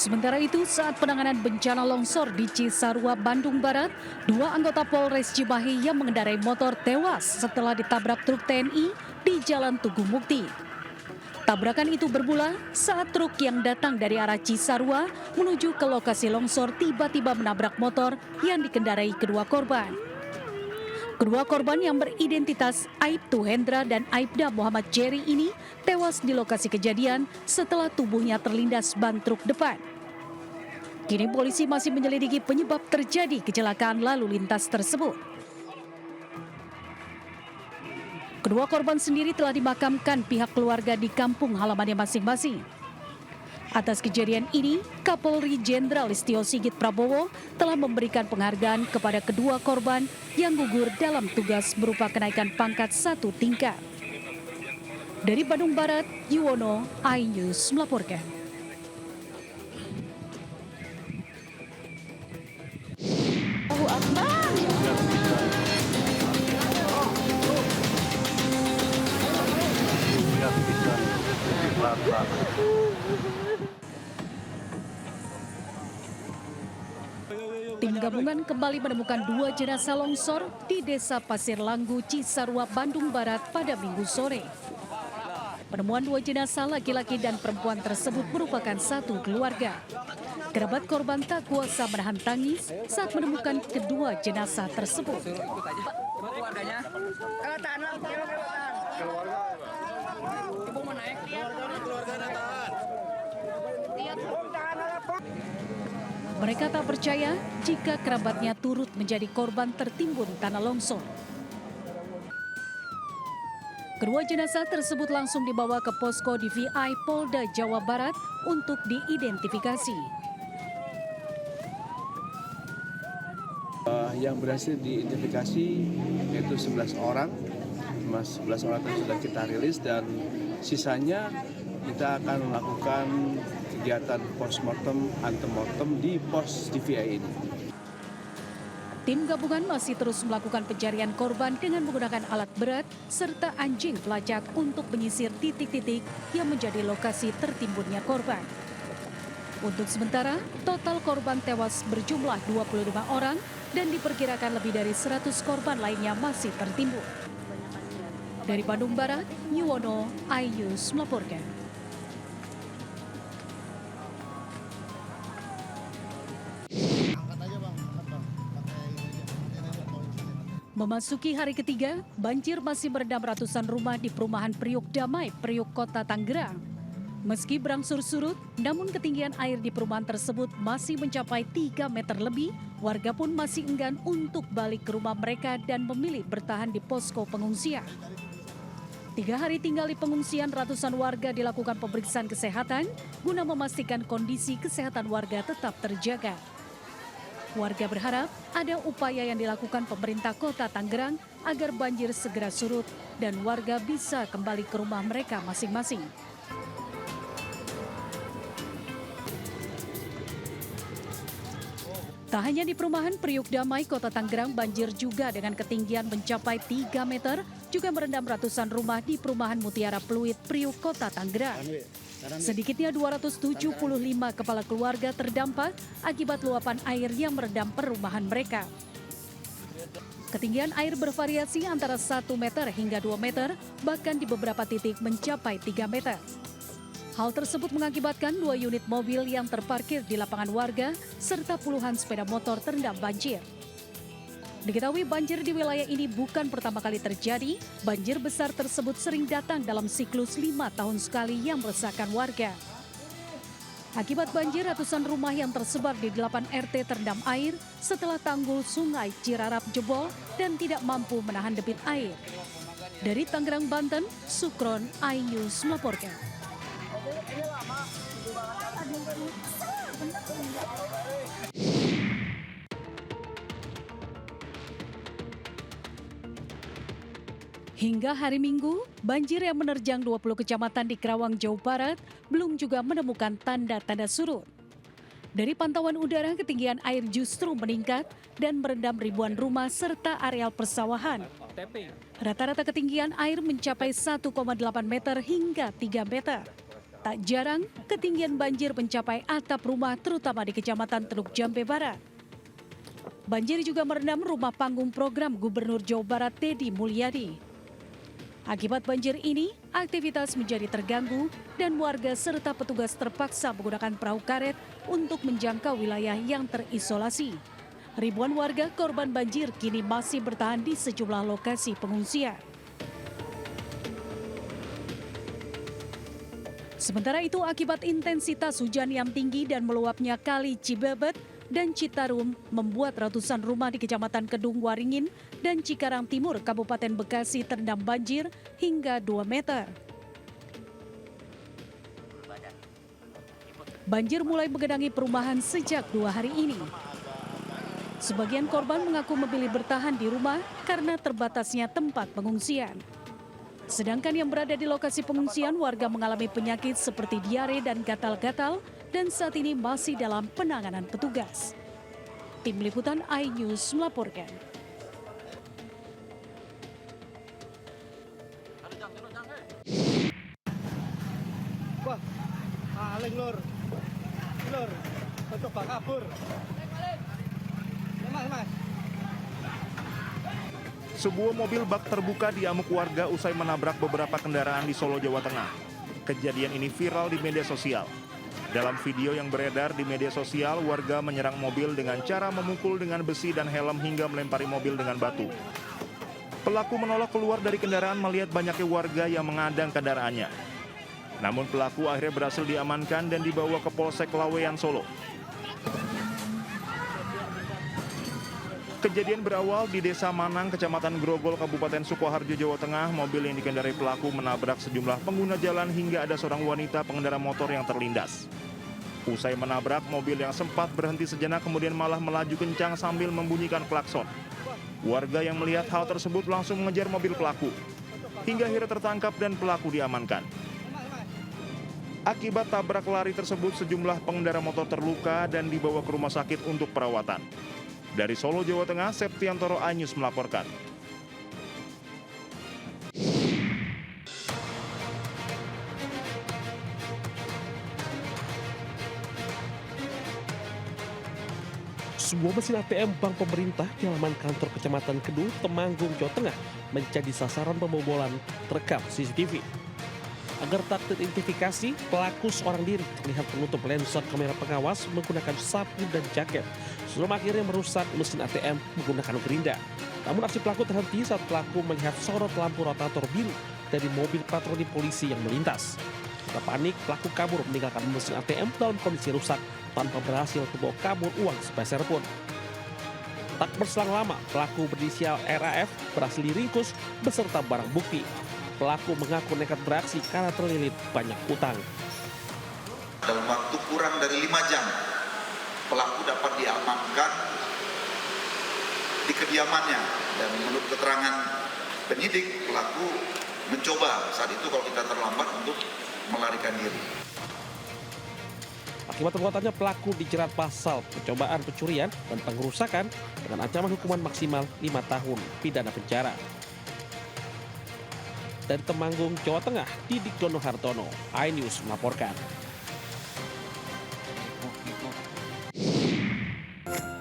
Sementara itu, saat penanganan bencana longsor di Cisarua, Bandung Barat, dua anggota Polres Cimahi yang mengendarai motor tewas setelah ditabrak truk TNI di Jalan Tugu Mukti. Tabrakan itu bermula saat truk yang datang dari arah Cisarua menuju ke lokasi longsor tiba-tiba menabrak motor yang dikendarai kedua korban. Kedua korban yang beridentitas Aibtu Hendra dan Aibda Muhammad Jerry ini tewas di lokasi kejadian setelah tubuhnya terlindas ban truk depan. Kini polisi masih menyelidiki penyebab terjadi kecelakaan lalu lintas tersebut. Kedua korban sendiri telah dimakamkan pihak keluarga di kampung halamannya masing-masing. Atas kejadian ini, Kapolri Jenderal Listio Sigit Prabowo telah memberikan penghargaan kepada kedua korban yang gugur dalam tugas berupa kenaikan pangkat 1 tingkat. Dari Bandung Barat, Yuwono, iNews melaporkan. Allahu Akbar. Tim gabungan kembali menemukan dua jenazah longsor di Desa Pasir Langgu, Cisarua, Bandung Barat pada Minggu sore. Penemuan dua jenazah laki-laki dan perempuan tersebut merupakan satu keluarga. Kerabat korban tak kuasa menahan tangis saat menemukan kedua jenazah tersebut. Mereka tak percaya jika kerabatnya turut menjadi korban tertimbun tanah longsor. Kedua jenazah tersebut langsung dibawa ke posko DVI Polda Jawa Barat untuk diidentifikasi. Yang berhasil diidentifikasi yaitu 11 orang. 11 orang itu sudah kita rilis dan sisanya kita akan melakukan kegiatan postmortem, antemortem di pos DVI ini. Tim gabungan masih terus melakukan pencarian korban dengan menggunakan alat berat serta anjing pelacak untuk menyisir titik-titik yang menjadi lokasi tertimbunnya korban. Untuk sementara, total korban tewas berjumlah 25 orang dan diperkirakan lebih dari 100 korban lainnya masih tertimbun. Dari Bandung Barat, Yuwono, iNews melaporkan. Memasuki hari ketiga, banjir masih merendam ratusan rumah di perumahan Priuk Damai, Priuk, Kota Tangerang. Meski berangsur surut, namun ketinggian air di perumahan tersebut masih mencapai 3 meter lebih. Warga pun masih enggan untuk balik ke rumah mereka dan memilih bertahan di posko pengungsian. 3 hari tinggal di pengungsian, ratusan warga dilakukan pemeriksaan kesehatan guna memastikan kondisi kesehatan warga tetap terjaga. Warga berharap ada upaya yang dilakukan pemerintah Kota Tangerang agar banjir segera surut dan warga bisa kembali ke rumah mereka masing-masing. Tak hanya di perumahan Priuk Damai, Kota Tangerang, banjir juga dengan ketinggian mencapai 3 meter juga merendam ratusan rumah di perumahan Mutiara Pluit, Priuk, Kota Tangerang. Sedikitnya 275 kepala keluarga terdampak akibat luapan air yang merendam perumahan mereka. Ketinggian air bervariasi antara 1 meter hingga 2 meter, bahkan di beberapa titik mencapai 3 meter. Hal tersebut mengakibatkan 2 unit mobil yang terparkir di lapangan warga serta puluhan sepeda motor terendam banjir. Diketahui banjir di wilayah ini bukan pertama kali terjadi. Banjir besar tersebut sering datang dalam siklus 5 tahun sekali yang meresahkan warga. Akibat banjir, ratusan rumah yang tersebar di 8 RT terendam air setelah tanggul Sungai Cirarap jebol dan tidak mampu menahan debit air. Dari Tangerang, Banten, Sukron, iNews melaporkan. Hingga hari Minggu, banjir yang menerjang 20 kecamatan di Kerawang, Jawa Barat belum juga menemukan tanda-tanda surut. Dari pantauan udara, ketinggian air justru meningkat dan merendam ribuan rumah serta areal persawahan. Rata-rata ketinggian air mencapai 1,8 meter hingga 3 meter. Tak jarang, ketinggian banjir mencapai atap rumah terutama di Kecamatan Teluk Jambe Barat. Banjir juga merendam rumah panggung program Gubernur Jawa Barat Deddy Mulyadi. Akibat banjir ini, aktivitas menjadi terganggu dan warga serta petugas terpaksa menggunakan perahu karet untuk menjangkau wilayah yang terisolasi. Ribuan warga korban banjir kini masih bertahan di sejumlah lokasi pengungsian. Sementara itu, akibat intensitas hujan yang tinggi dan meluapnya Kali Cibebet dan Citarum membuat ratusan rumah di Kecamatan Kedung Waringin dan Cikarang Timur, Kabupaten Bekasi terendam banjir hingga 2 meter. Banjir mulai menggenangi perumahan sejak 2 hari ini. Sebagian korban mengaku memilih bertahan di rumah karena terbatasnya tempat pengungsian. Sedangkan yang berada di lokasi pengungsian, warga mengalami penyakit seperti diare dan gatal-gatal dan saat ini masih dalam penanganan petugas. Tim Liputan iNews melaporkan. Wah, paling lur, coba kabur. Mas. Sebuah mobil bak terbuka diamuk warga usai menabrak beberapa kendaraan di Solo, Jawa Tengah. Kejadian ini viral di media sosial. Dalam video yang beredar di media sosial, warga menyerang mobil dengan cara memukul dengan besi dan helm hingga melempari mobil dengan batu. Pelaku menolak keluar dari kendaraan melihat banyaknya warga yang mengadang kendaraannya. Namun pelaku akhirnya berhasil diamankan dan dibawa ke Polsek Laweyan, Solo. Kejadian berawal di Desa Manang, Kecamatan Grogol, Kabupaten Sukoharjo, Jawa Tengah. Mobil yang dikendarai pelaku menabrak sejumlah pengguna jalan hingga ada seorang wanita pengendara motor yang terlindas. Usai menabrak, mobil yang sempat berhenti sejenak kemudian malah melaju kencang sambil membunyikan klakson. Warga yang melihat hal tersebut langsung mengejar mobil pelaku. Hingga akhirnya tertangkap dan pelaku diamankan. Akibat tabrak lari tersebut, sejumlah pengendara motor terluka dan dibawa ke rumah sakit untuk perawatan. Dari Solo, Jawa Tengah, Septiantoro iNews melaporkan. Sebuah mesin ATM bank pemerintah di halaman kantor Kecamatan Kedung, Temanggung, Jawa Tengah menjadi sasaran pembobolan terekam CCTV. Agar tak teridentifikasi, pelaku seorang diri terlihat menutup lensa kamera pengawas menggunakan sapu dan jaket sebelum akhirnya merusak mesin ATM menggunakan gerinda. Namun aksi pelaku terhenti saat pelaku melihat sorot lampu rotator biru dari mobil patroli polisi yang melintas. Setelah panik, pelaku kabur meninggalkan mesin ATM dalam kondisi rusak tanpa berhasil membawa kabur uang sepeser pun. Tak berselang lama, pelaku berinisial RAF berhasil diringkus beserta barang bukti. Pelaku mengaku nekat beraksi karena terlilit banyak utang. Dalam waktu kurang dari 5 jam, pelaku dapat diamankan di kediamannya. Dan menurut keterangan penyidik, pelaku mencoba saat itu kalau kita terlambat untuk melarikan diri. Akibat perbuatannya, pelaku dijerat pasal percobaan pencurian dan pengerusakan dengan ancaman hukuman maksimal 5 tahun pidana penjara. Dari Temanggung, Jawa Tengah, Didik Dono Hartono, iNews melaporkan.